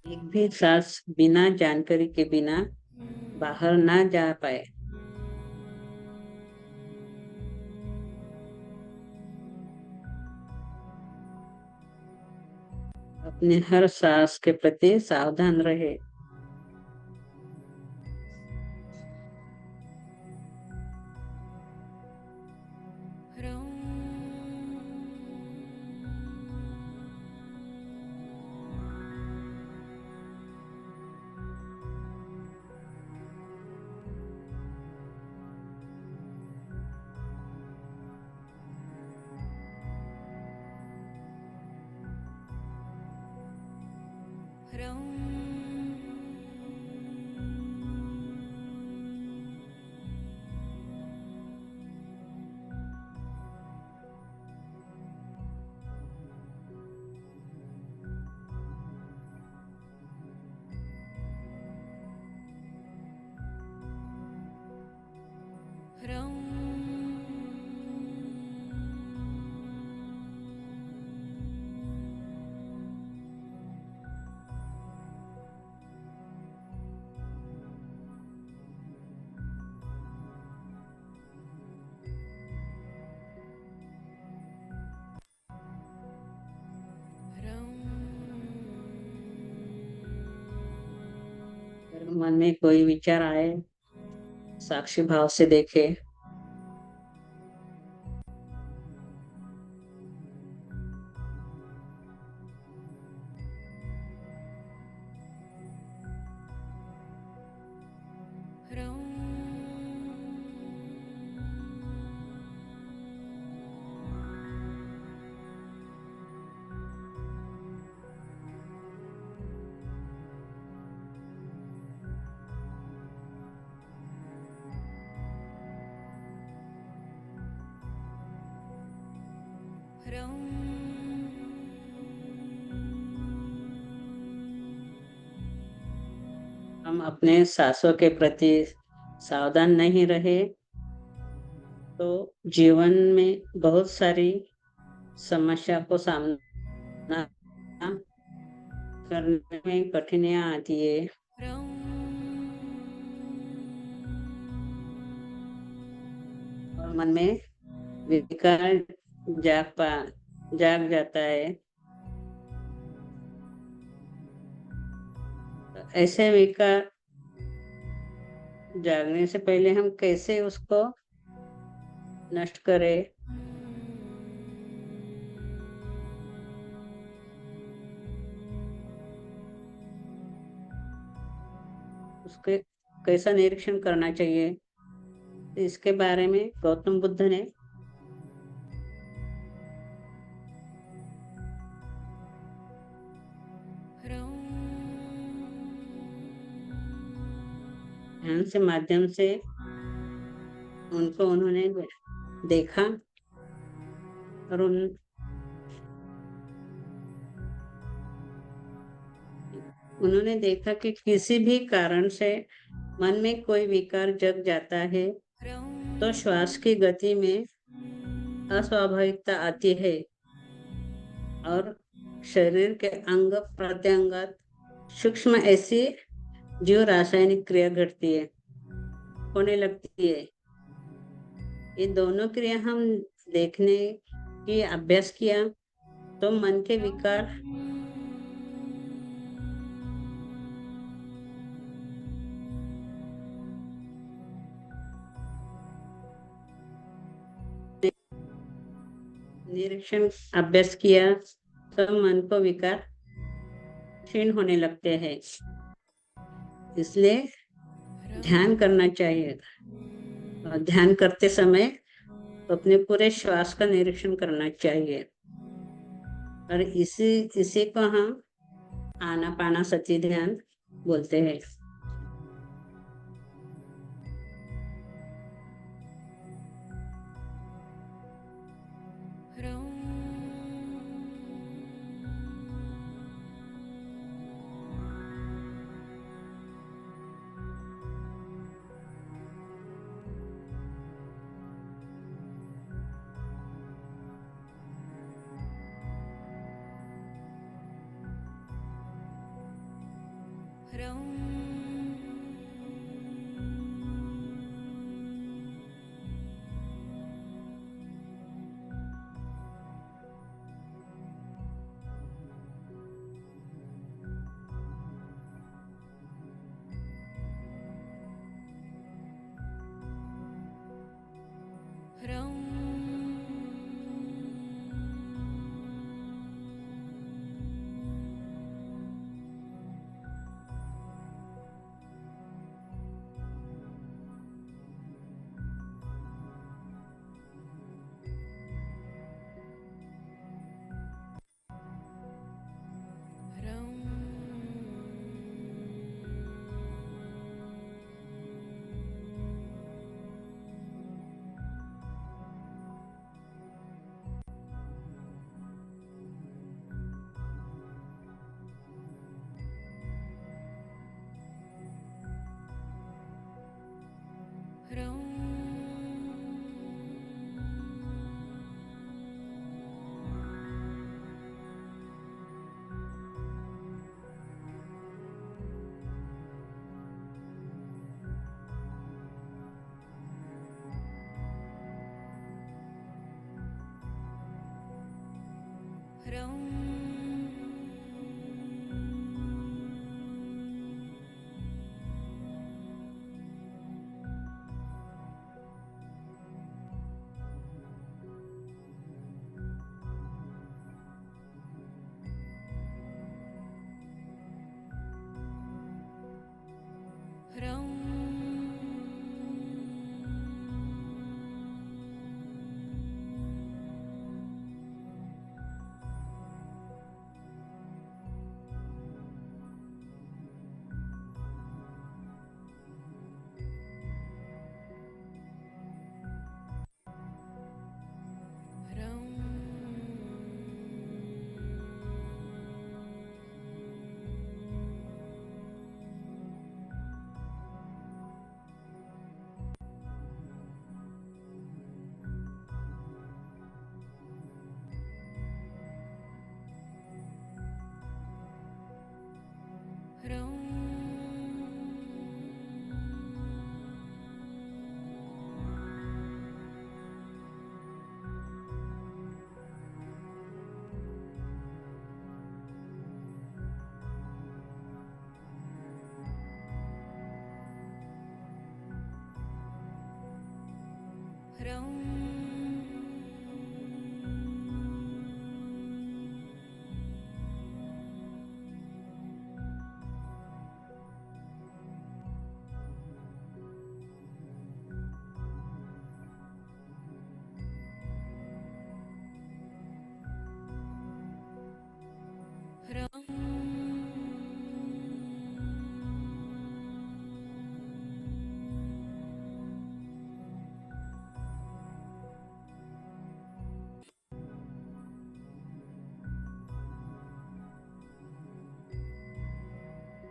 एक भी सांस बिना जानकारी के बिना बाहर ना जा पाए। अपने हर सांस के प्रति सावधान रहे। अगर मन में कोई विचार आए, साक्षी भाव से देखे। हम अपने सांसों के प्रति सावधान नहीं रहे तो जीवन में बहुत सारी समस्या को सामना करने में कठिनाइयां आती है। और मन में विकार जाग जाता है। तो ऐसे विकार जागने से पहले हम कैसे उसको नष्ट करें, उसके कैसा निरीक्षण करना चाहिए, इसके बारे में गौतम बुद्ध ने ध्यान से माध्यम से उन्होंने देखा और उन्होंने देखा कि किसी भी कारण से मन में कोई विकार जग जाता है तो श्वास की गति में अस्वाभाविकता आती है और शरीर के अंग प्रत्यंग सूक्ष्म ऐसी जीव रासायनिक क्रिया घटती है, होने लगती है। ये दोनों क्रिया हम देखने की अभ्यास किया तो मन के विकार निरीक्षण अभ्यास किया तो मन को विकार क्षीण होने लगते हैं। इसलिए ध्यान करना चाहिए। और ध्यान करते समय अपने पूरे श्वास का निरीक्षण करना चाहिए। और इसी को हम आनापानसति ध्यान बोलते हैं।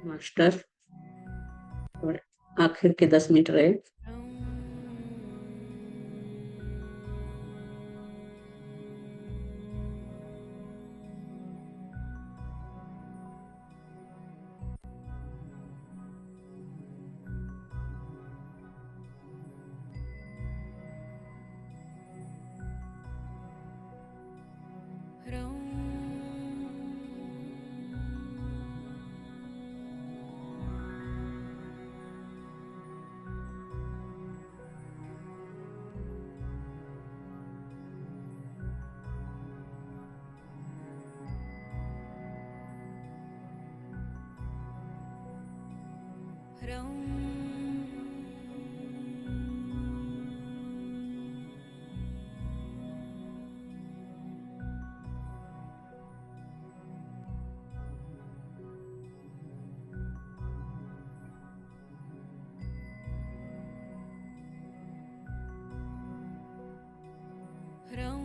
मास्टर, और आखिर के 10 मिनट रहे। ह्रौं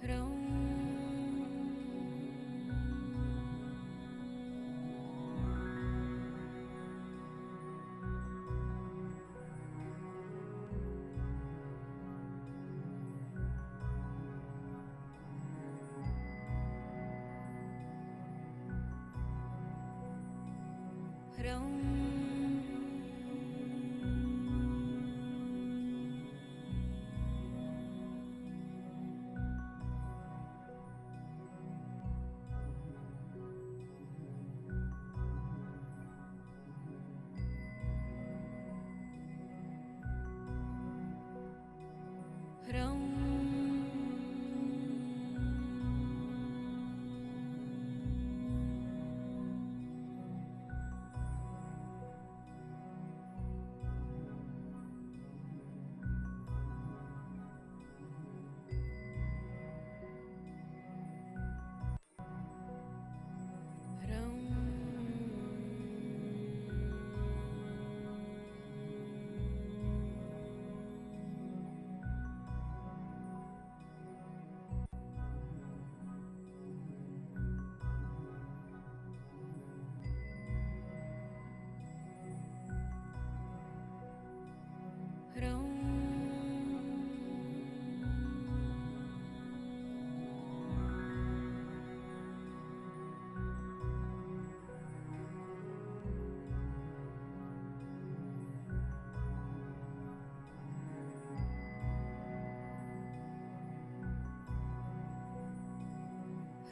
ह्रौं ह्रौं ह्रौं ह्रौं ह्रौं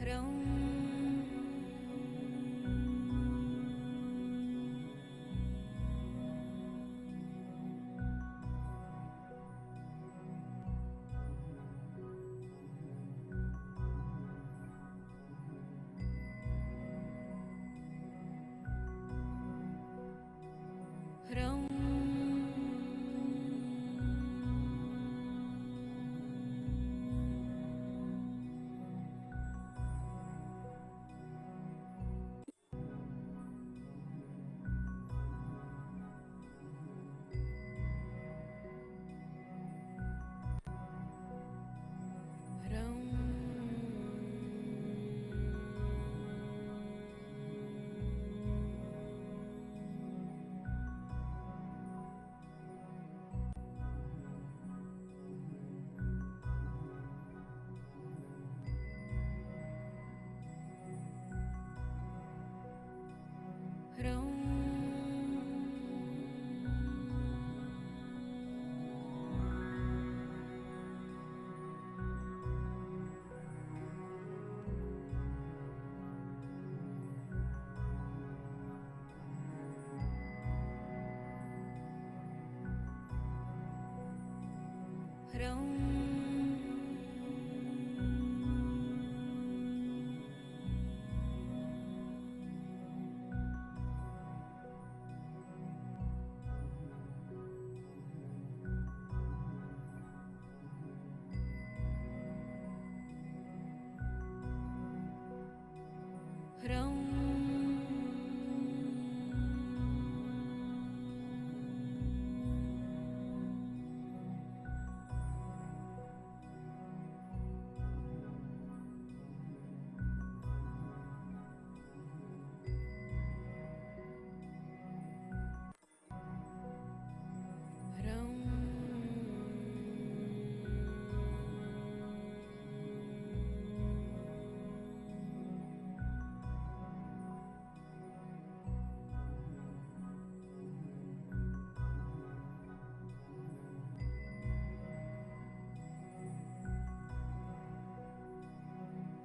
ह्रौं ह्रौं ह्रौं ह्रौं ह्रौं ह्रौं ह्रौं ह्रौं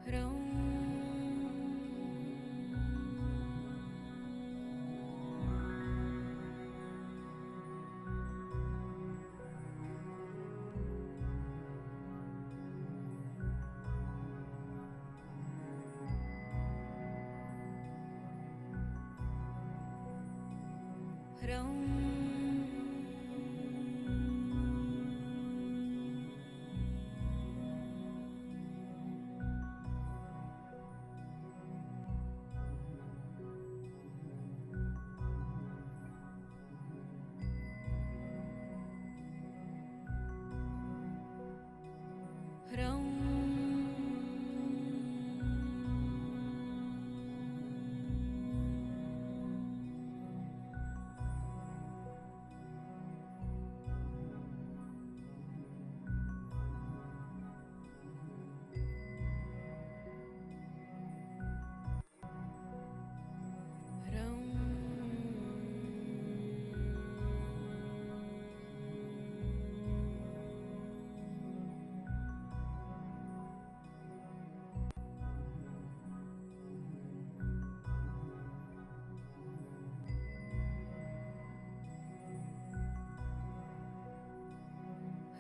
ह्रौं ह्रौं ह्रौं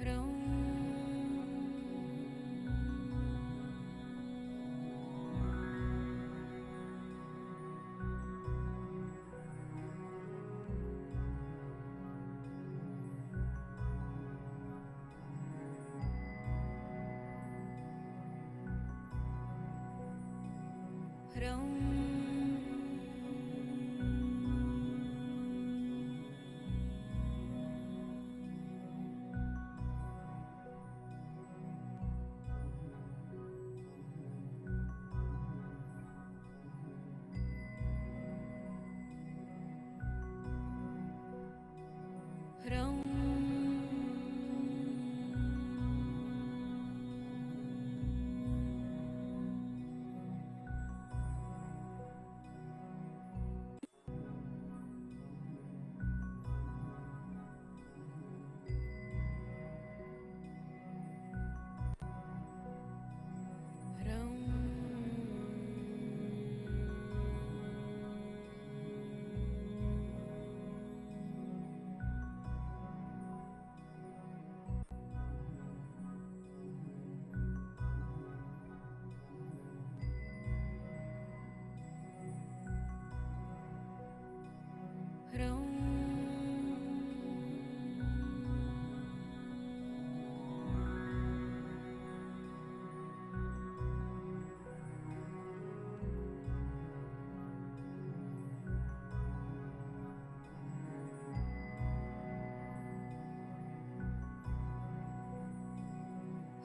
ह्रौं ह्रौं ह्रौं ह्रौं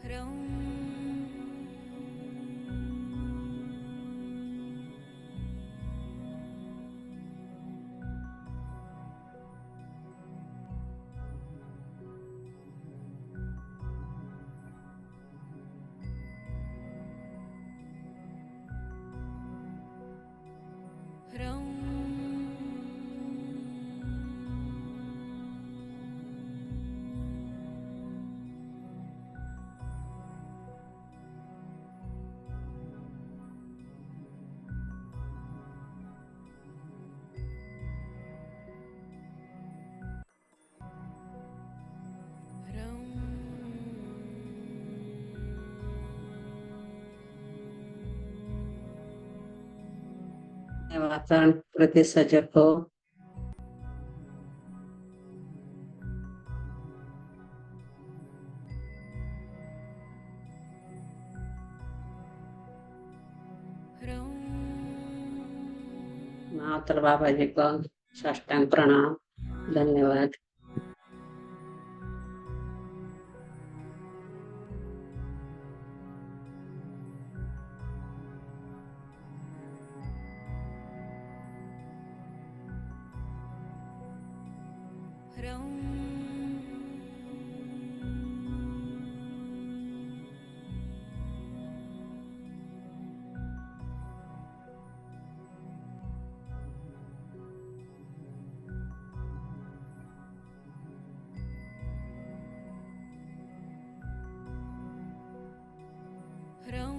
ह्रौं ह्रौं ह्रौं वातावरण प्रति सजग हो। ह्रौं महातर बाबा जी को साष्टांग प्रणाम, धन्यवाद। ह्रौं ह्रौं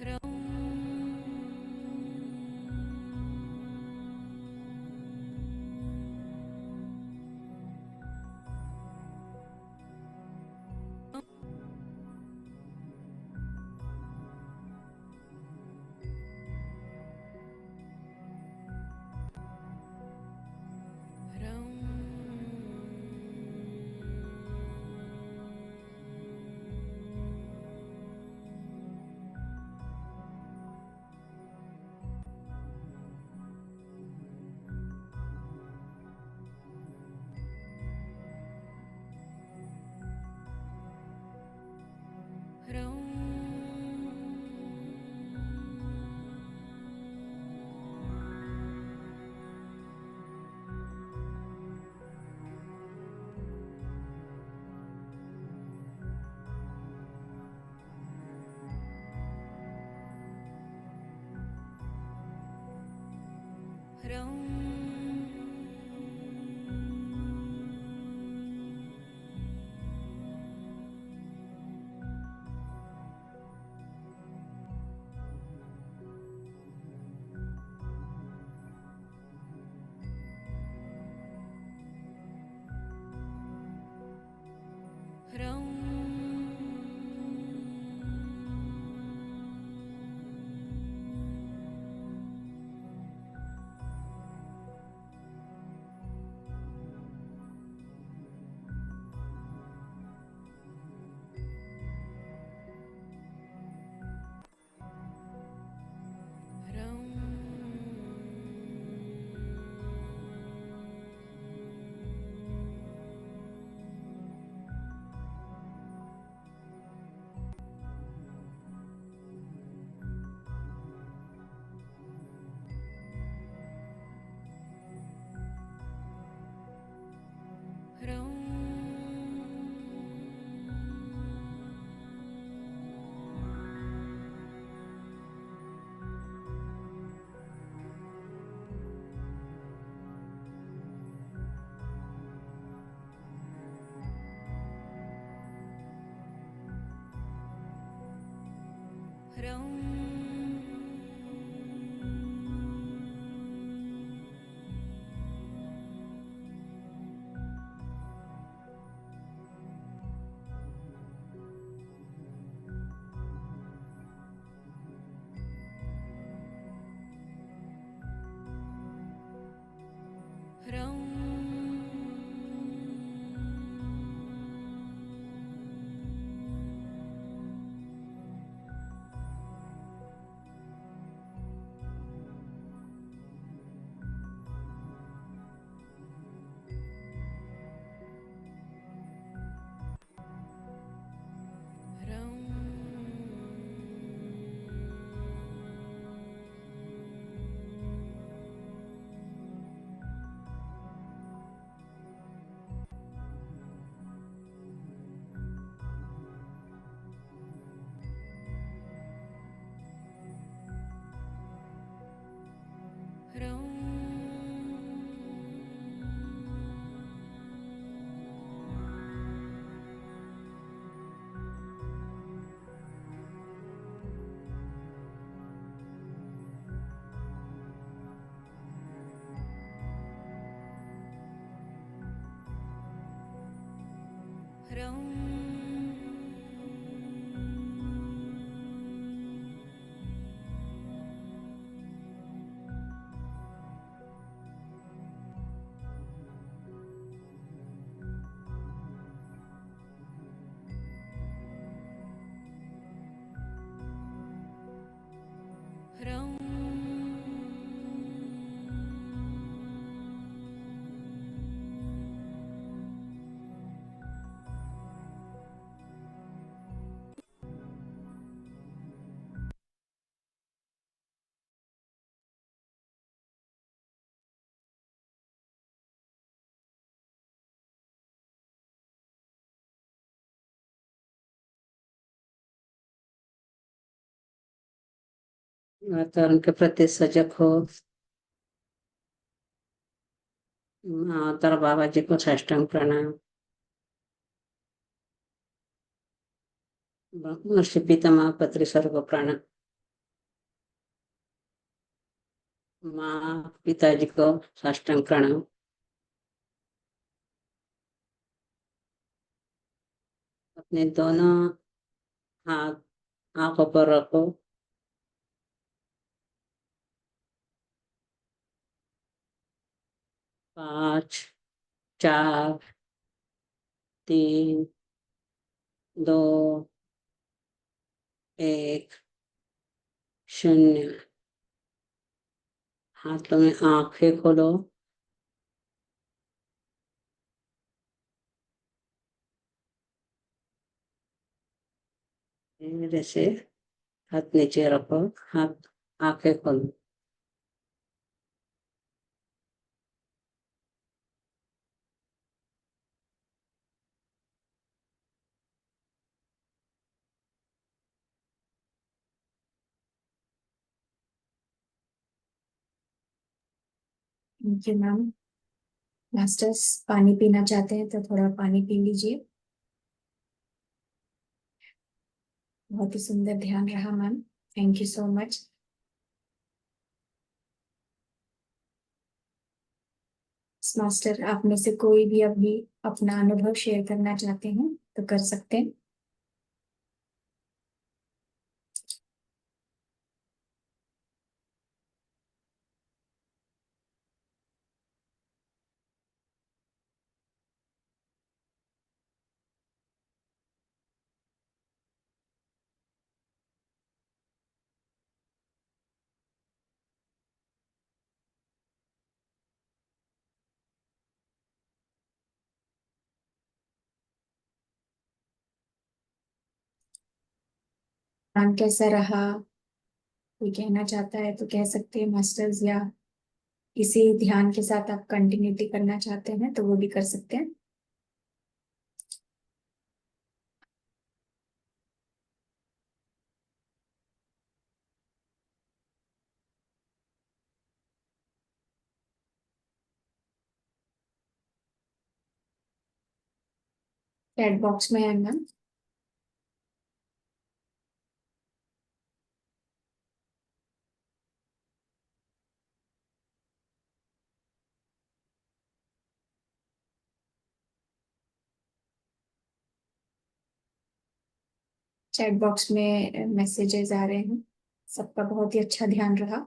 Rong ह्रौं ह्रौं ह्रौं ह्रौं ह्रौं ह्रौं ह्रौं ह्रौं ह्रौं ह्रौं वातावरण के प्रति सजग हो। तारा बाबा जी को साष्टांग प्रणाम। महर्षि पितामह पत्री सर को प्रणाम। माँ पिताजी को साष्टांग प्रणाम। अपने दोनों हाथ आंखों पर रखो। 5, 4, 3, 2, 1, 0। हाथों में आंखें खोलो। धीरे से हाथ नीचे रखो। हाथ आंखें खोलो। Thank you ma'am. मास्टर्स पानी पीना चाहते हैं तो थोड़ा पानी पी लीजिए। बहुत ही सुंदर ध्यान रहा ma'am, thank you so much. Master आप में से कोई भी अभी अपना अनुभव शेयर करना चाहते हैं तो कर सकते हैं। ध्यान कैसा रहा, कोई कहना चाहता है तो कह सकते हैं मास्टर्स, या इसी ध्यान के साथ आप कंटिन्यूटी करना चाहते हैं तो वो भी कर सकते हैं। चैट बॉक्स में है मैम। चैट बॉक्स में मैसेजेस आ रहे हैं। सबका बहुत ही अच्छा ध्यान रहा।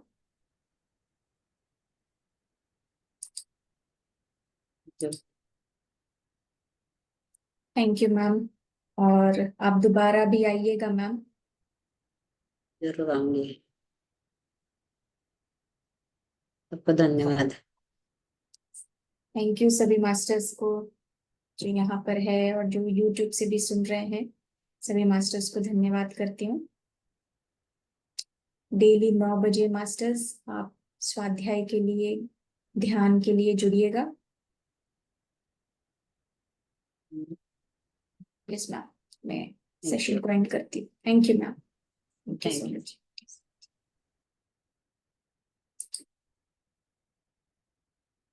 Thank you ma'am. और आप दोबारा भी आइएगा मैम। जरूर आऊंगी। सबको धन्यवाद। थैंक यू सभी मास्टर्स को जो यहाँ पर है और जो यूट्यूब से भी सुन रहे हैं। सभी मास्टर्स को धन्यवाद करती हूँ। डेली 9 बजे मास्टर्स आप स्वाध्याय के लिए, ध्यान के लिए जुड़िएगा। यस मैम, मैं सेशन को एंड करती हूँ। Thank you ma'am, thank you so thank you. Much.